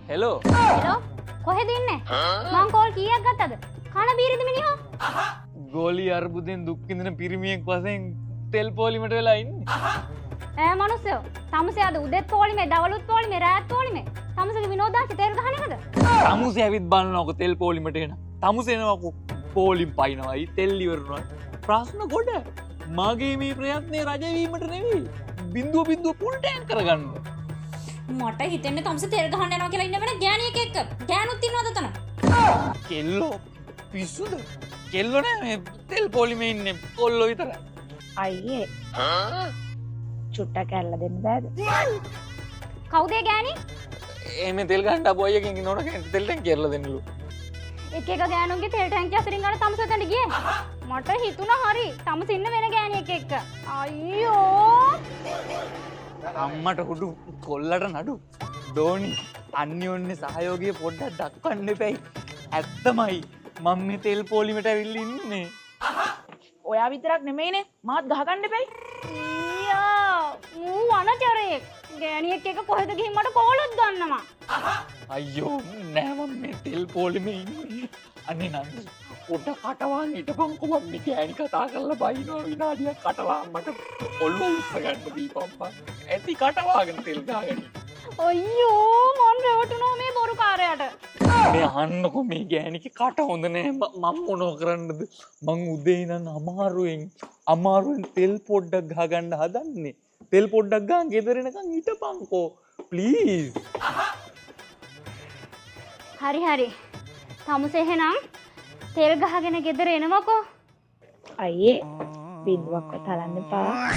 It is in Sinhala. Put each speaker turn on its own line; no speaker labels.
හෙලෝ
හෙලෝ කොහෙද ඉන්නේ? මං කෝල් කීයක් ගත්තද? කන බීරිද මිනිහා?
ගෝලි අර්බුදෙන් දුක් විඳින පිරිමියෙක් වශයෙන් තෙල් පොලිමට වෙලා ඉන්නේ.
ඈ මනුස්සයෝ තමුසේ අද උදෙත් පොලිමේ දවලුත් පොලිමේ රාත් පොලිමේ තමුසේගේ විනෝදාංශ තෙල් ගහන එකද?
තමුසේ ඇවිත් බලනකො තෙල් පොලිමට එන. තමුසේ එනවකො පොලිම් පයින්නවයි තෙල් ඉවරනවා. ප්‍රශ්න ගොඩ. මගේ මේ ප්‍රයත්නේ රජ වීමට නෙවෙයි. බින්දුව ෆුල් ටැංක් කරගන්න.
මට හිතෙන්නේ තමුසේ තෙල් ගහන්න යනවා කියලා ඉන්න වෙන ගෑණියෙක් එක්ක. ගෑනුත් ඉන්නවද තන?
කෙල්ලෝ පිස්සුද? කෙල්ලෝ නෑ මේ තෙල් පොලිමේ ඉන්නේ කොල්ලෝ විතරයි.
අයියේ චුට්ටක් ඇල්ල දෙන්න බෑද?
කවුද ඒ ගෑණි?
එහෙම තෙල් ගහන්න අපෝ අයියකින් ඉන්නවනේ තෙල් ටැංක් කියලා දෙන්නලු.
එක එක ගෑනුන්ගේ තෙල් ටැංකිය අතරින් ගන්න තමුසේ තැන්න ගියේ. මට හිතුණා හරි තමුසේ ඉන්න වෙන ගෑණියෙක් එක්ක. අයියෝ
අම්මට හුඩු කොල්ලට නඩු දෝනි අන්‍යෝන්‍ය සහයෝගය පොඩ්ඩක් දක්වන්න එපැයි. ඇත්තමයි මම මේ තෙල් පොලිමට ඇවිල්ලා ඉන්නේ.
ඔයා විතරක් නෙමෙයිනේ මාත් ගහගන්න එපැයි.
ඊයා මූ වනචරේ ගෑණියෙක් එක්ක කොහෙද ගිහින් මට කෝලොත් ගන්නවා.
අයියෝ නෑ මම මේ තෙල් පොලිමේ ඉන්නේ. අනේ නංගි පොඩ්ඩක් කටවාන් හිටපන්කො මම මේ ගෑණි කතා කරලා බයිනවා විනාඩියක් කටවාන් මට ඔල්ලෝ උස්ස ගන්න දීපම්පා. ඇති කටවාගෙන තෙල් ගාගෙන.
අයියෝ මන් රැවටුණා මේ බොරු කාරයට.
මේ අහන්නකො මේ ගෑණිගේ කට හොඳ නෑ මම මොනව කරන්නද? මං උදේ ඉඳන් අමාරුවෙන් තෙල් පොඩ්ඩක් ගහගන්න හදන්නේ. තෙල් පොඩ්ඩක් ගහන් ගෙදර එනකන් හිටපන්කෝ ප්ලීස්.
හරි තමුසේ එහෙනම් තෙල් ගහගෙන ගෙදර එනවකෝ.
අයියේ බින්දුවක්වත් හලන්න එපා.